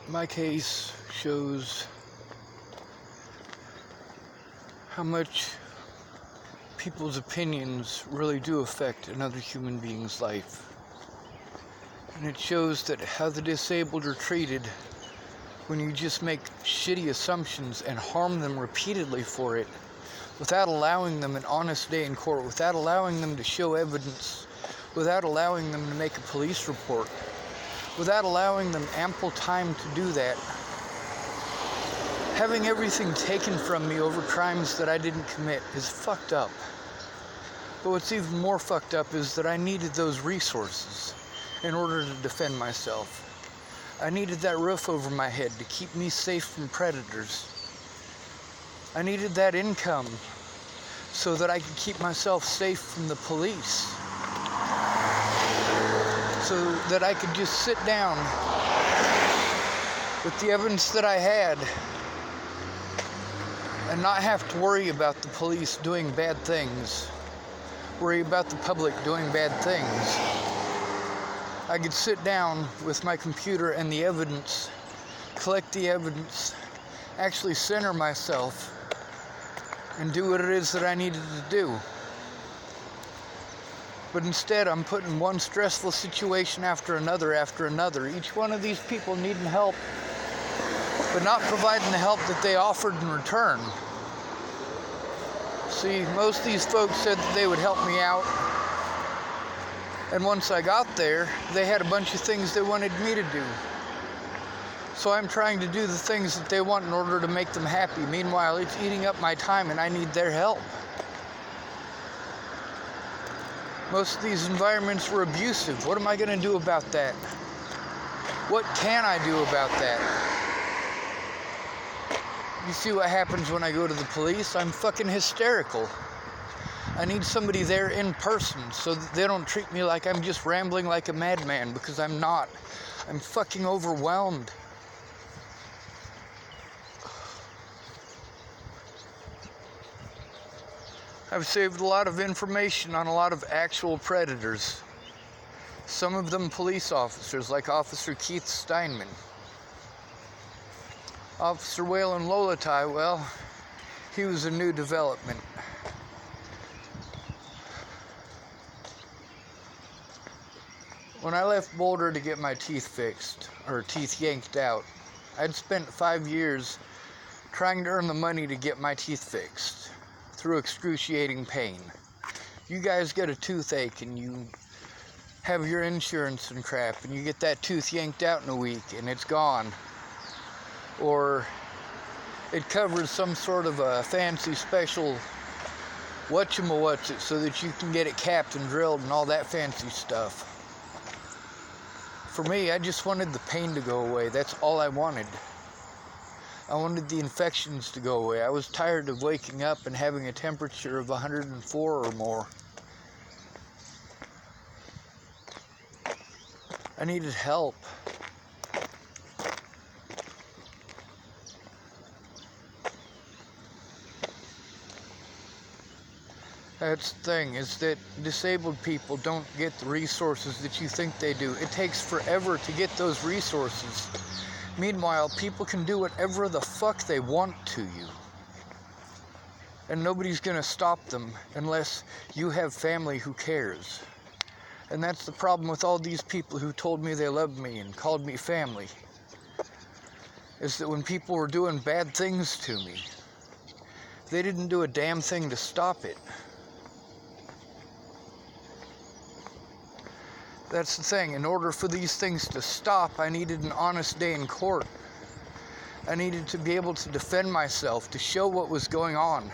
My case shows how much people's opinions really do affect another human being's life. And it shows that how the disabled are treated when you just make shitty assumptions and harm them repeatedly for it, without allowing them an honest day in court, without allowing them to show evidence, without allowing them to make a police report, without allowing them ample time to do that. Having everything taken from me over crimes that I didn't commit is fucked up. But what's even more fucked up is that I needed those resources in order to defend myself. I needed that roof over my head to keep me safe from predators. I needed that income so that I could keep myself safe from the police. So that I could just sit down with the evidence that I had and not have to worry about the police doing bad things, worry about the public doing bad things. I could sit down with my computer and the evidence, collect the evidence, actually center myself, and do what it is that I needed to do. But instead, I'm put in one stressful situation after another, each one of these people needing help, but not providing the help that they offered in return. See, most of these folks said that they would help me out, and once I got there, they had a bunch of things they wanted me to do. So I'm trying to do the things that they want in order to make them happy. Meanwhile, it's eating up my time and I need their help. Most of these environments were abusive. What am I going to do about that? What can I do about that? You see what happens when I go to the police? I'm fucking hysterical. I need somebody there in person so that they don't treat me like I'm just rambling like a madman, because I'm not. I'm fucking overwhelmed. I've saved a lot of information on a lot of actual predators. Some of them police officers, like Officer Keith Steinman. Officer Waylon Lolatai, well, he was a new development. When I left Boulder to get my teeth fixed, or teeth yanked out, I'd spent 5 years trying to earn the money to get my teeth fixed through excruciating pain. You guys get a toothache and you have your insurance and crap, and you get that tooth yanked out in a week and it's gone. Or it covers some sort of a fancy special whatchamawatchit so that you can get it capped and drilled and all that fancy stuff. For me, I just wanted the pain to go away. That's all I wanted. I wanted the infections to go away. I was tired of waking up and having a temperature of 104 or more. I needed help. That's the thing, is that disabled people don't get the resources that you think they do. It takes forever to get those resources. Meanwhile, people can do whatever the fuck they want to you. And nobody's gonna stop them unless you have family who cares. And that's the problem with all these people who told me they loved me and called me family. Is that when people were doing bad things to me, they didn't do a damn thing to stop it. That's the thing. In order for these things to stop, I needed an honest day in court. I needed to be able to defend myself, to show what was going on.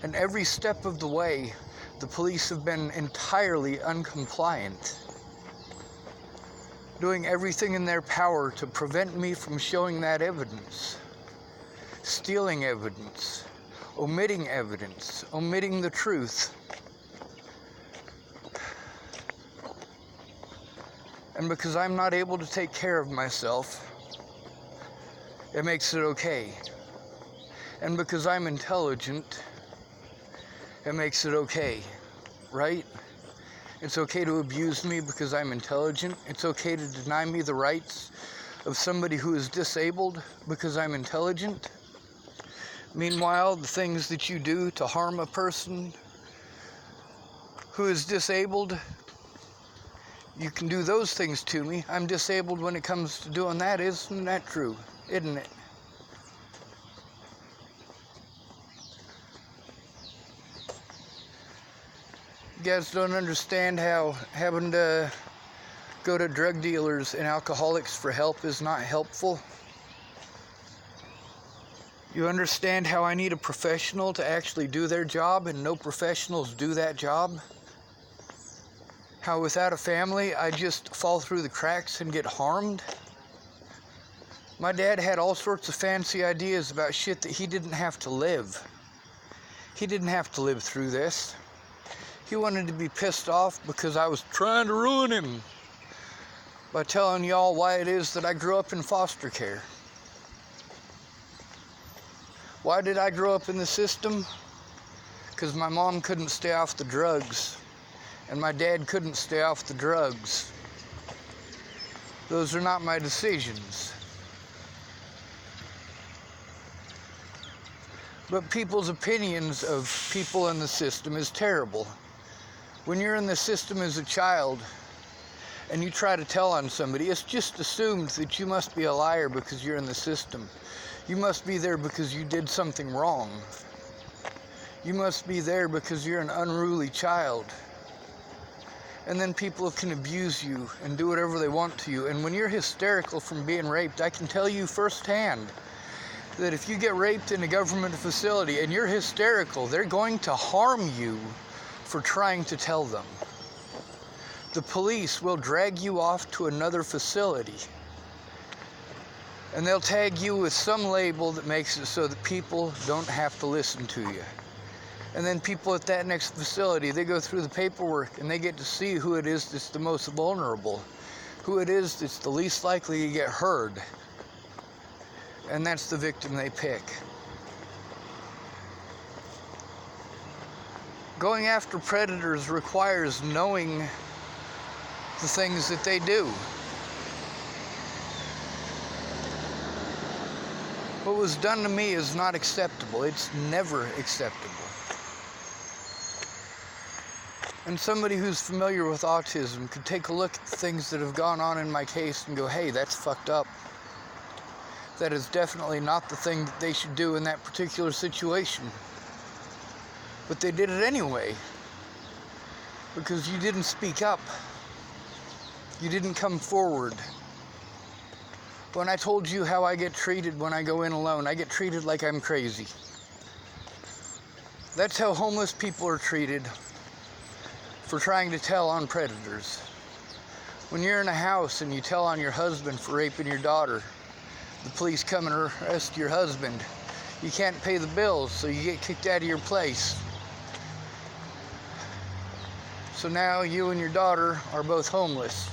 And every step of the way, the police have been entirely uncompliant, doing everything in their power to prevent me from showing that evidence, stealing evidence, omitting the truth. And because I'm not able to take care of myself, it makes it okay. And because I'm intelligent, it makes it okay, right? It's okay to abuse me because I'm intelligent. It's okay to deny me the rights of somebody who is disabled because I'm intelligent. Meanwhile, the things that you do to harm a person who is disabled, you can do those things to me. I'm disabled when it comes to doing that. Isn't that true? Isn't it? You guys don't understand how having to go to drug dealers and alcoholics for help is not helpful. You understand how I need a professional to actually do their job, and no professionals do that job? How without a family, I just fall through the cracks and get harmed? My dad had all sorts of fancy ideas about shit that he didn't have to live. He didn't have to live through this. He wanted to be pissed off because I was trying to ruin him by telling y'all why it is that I grew up in foster care. Why did I grow up in the system? Because my mom couldn't stay off the drugs, and my dad couldn't stay off the drugs. Those are not my decisions. But people's opinions of people in the system is terrible. When you're in the system as a child, and you try to tell on somebody, it's just assumed that you must be a liar because you're in the system. You must be there because you did something wrong. You must be there because you're an unruly child. And then people can abuse you and do whatever they want to you. And when you're hysterical from being raped, I can tell you firsthand that if you get raped in a government facility and you're hysterical, they're going to harm you for trying to tell them. The police will drag you off to another facility, and they'll tag you with some label that makes it so that people don't have to listen to you. And then people at that next facility, they go through the paperwork and they get to see who it is that's the most vulnerable, who it is that's the least likely to get heard. And that's the victim they pick. Going after predators requires knowing the things that they do. What was done to me is not acceptable. It's never acceptable. And somebody who's familiar with autism could take a look at the things that have gone on in my case and go, hey, that's fucked up. That is definitely not the thing that they should do in that particular situation. But they did it anyway. Because you didn't speak up. You didn't come forward. When I told you how I get treated when I go in alone, I get treated like I'm crazy. That's how homeless people are treated for trying to tell on predators. When you're in a house and you tell on your husband for raping your daughter, the police come and arrest your husband. You can't pay the bills, so you get kicked out of your place. So now you and your daughter are both homeless.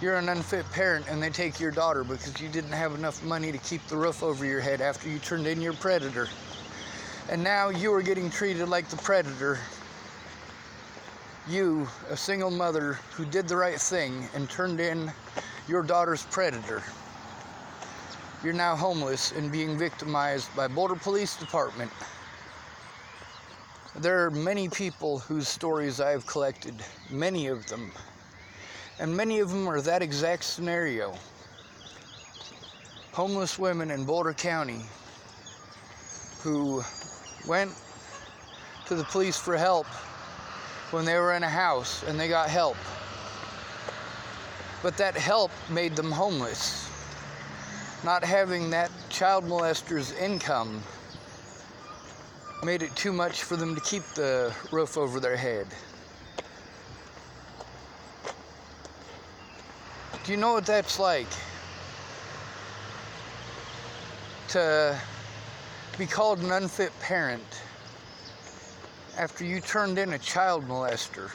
You're an unfit parent and they take your daughter because you didn't have enough money to keep the roof over your head after you turned in your predator. And now you are getting treated like the predator. You, a single mother who did the right thing and turned in your daughter's predator. You're now homeless and being victimized by Boulder Police Department. There are many people whose stories I have collected, many of them. And many of them are that exact scenario. Homeless women in Boulder County who went to the police for help when they were in a house and they got help. But that help made them homeless. Not having that child molester's income made it too much for them to keep the roof over their head. Do you know what that's like? To be called an unfit parent after you turned in a child molester.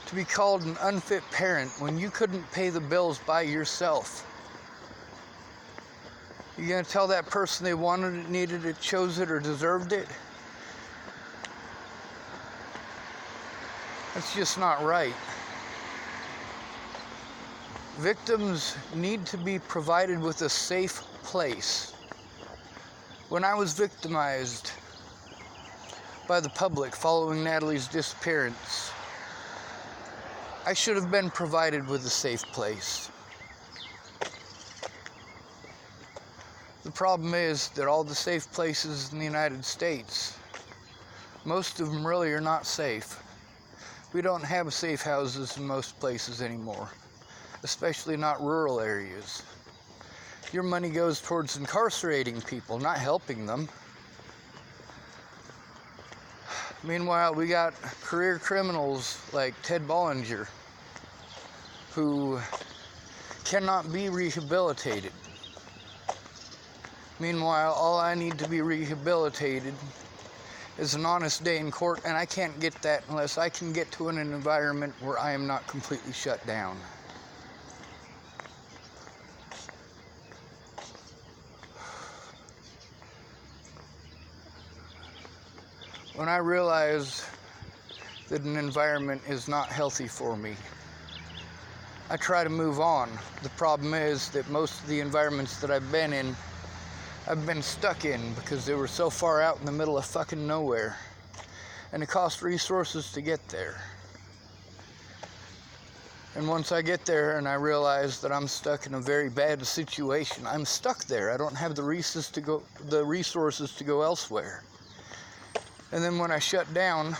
To be called an unfit parent when you couldn't pay the bills by yourself. You gonna tell that person they wanted it, needed it, chose it, or deserved it? That's just not right. Victims need to be provided with a safe place. When I was victimized by the public following Natalie's disappearance, I should have been provided with a safe place. The problem is that all the safe places in the United States, most of them really are not safe. We don't have safe houses in most places anymore, especially not rural areas. Your money goes towards incarcerating people, not helping them. Meanwhile, we got career criminals like Ted Bollinger who cannot be rehabilitated. Meanwhile, all I need to be rehabilitated is an honest day in court, and I can't get that unless I can get to an environment where I am not completely shut down. When I realize that an environment is not healthy for me, I try to move on. The problem is that most of the environments that I've been in, I've been stuck in because they were so far out in the middle of fucking nowhere. And it costs resources to get there. And once I get there and I realize that I'm stuck in a very bad situation, I'm stuck there. I don't have the resources to go elsewhere. And then when I shut down,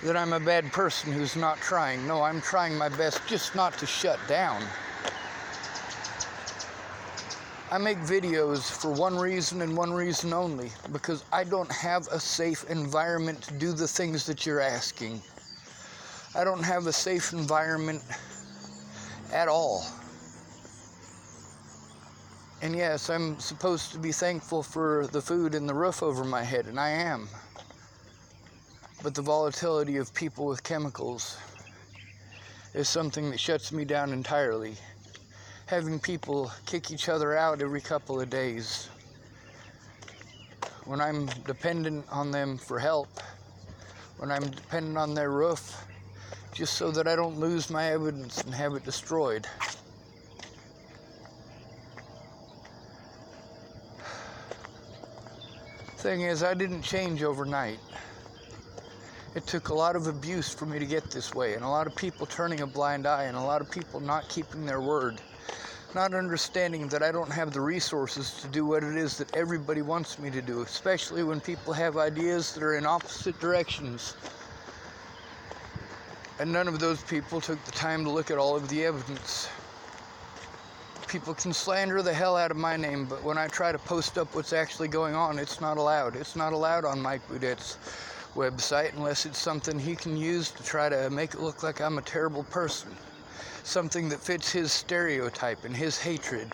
that I'm a bad person who's not trying. No, I'm trying my best just not to shut down. I make videos for one reason and one reason only, because I don't have a safe environment to do the things that you're asking. I don't have a safe environment at all. And yes, I'm supposed to be thankful for the food and the roof over my head, and I am. But the volatility of people with chemicals is something that shuts me down entirely. Having people kick each other out every couple of days, when I'm dependent on them for help, when I'm dependent on their roof, just so that I don't lose my evidence and have it destroyed. Thing is, I didn't change overnight. It took a lot of abuse for me to get this way, and a lot of people turning a blind eye, and a lot of people not keeping their word, not understanding that I don't have the resources to do what it is that everybody wants me to do, especially when people have ideas that are in opposite directions. And none of those people took the time to look at all of the evidence. People can slander the hell out of my name, but when I try to post up what's actually going on, it's not allowed. It's not allowed on Mike Boudette's website unless it's something he can use to try to make it look like I'm a terrible person. Something that fits his stereotype and his hatred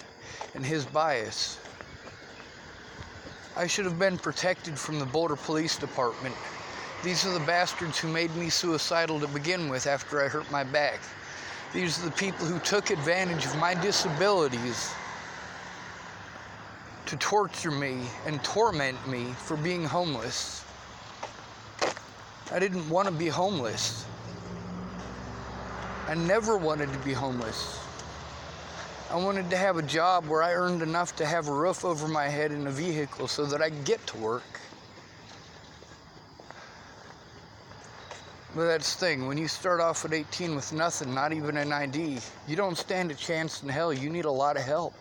and his bias. I should have been protected from the Boulder Police Department. These are the bastards who made me suicidal to begin with after I hurt my back. These are the people who took advantage of my disabilities to torture me and torment me for being homeless. I didn't want to be homeless. I never wanted to be homeless. I wanted to have a job where I earned enough to have a roof over my head and a vehicle so that I could get to work. But that's the thing, when you start off at 18 with nothing, not even an ID, you don't stand a chance in hell. You need a lot of help.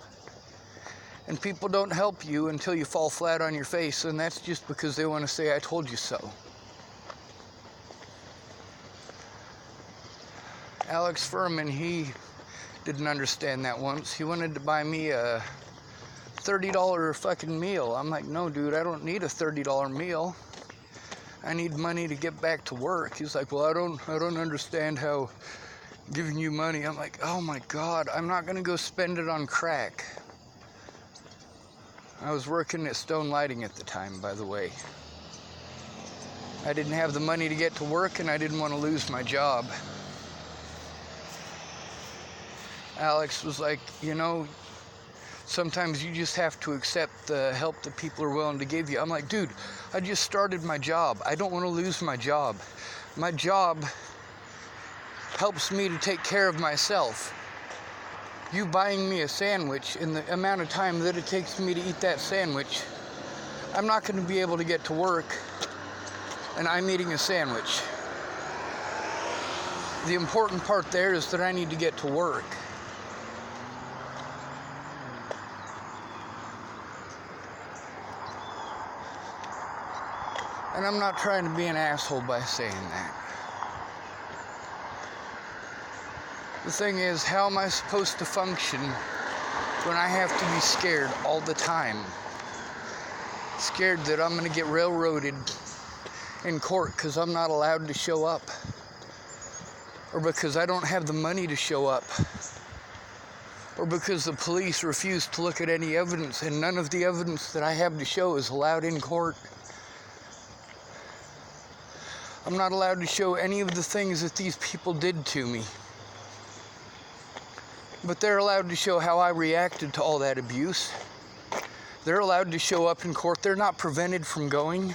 And people don't help you until you fall flat on your face, and that's just because they want to say, I told you so. Alex Furman, he didn't understand that once. He wanted to buy me a $30 fucking meal. I'm like, no, dude, I don't need a $30 meal. I need money to get back to work. He's like, well, I don't understand how giving you money. I'm like, oh my God, I'm not gonna go spend it on crack. I was working at Stone Lighting at the time, by the way. I didn't have the money to get to work, and I didn't want to lose my job. Alex was like, you know, sometimes you just have to accept the help that people are willing to give you. I'm like, dude, I just started my job. I don't want to lose my job. My job helps me to take care of myself. You buying me a sandwich, in the amount of time that it takes me to eat that sandwich, I'm not going to be able to get to work, and I'm eating a sandwich. The important part there is that I need to get to work. And I'm not trying to be an asshole by saying that. The thing is, how am I supposed to function when I have to be scared all the time? Scared that I'm going to get railroaded in court because I'm not allowed to show up. Or because I don't have the money to show up. Or because the police refuse to look at any evidence and none of the evidence that I have to show is allowed in court. I'm not allowed to show any of the things that these people did to me. But they're allowed to show how I reacted to all that abuse. They're allowed to show up in court. They're not prevented from going.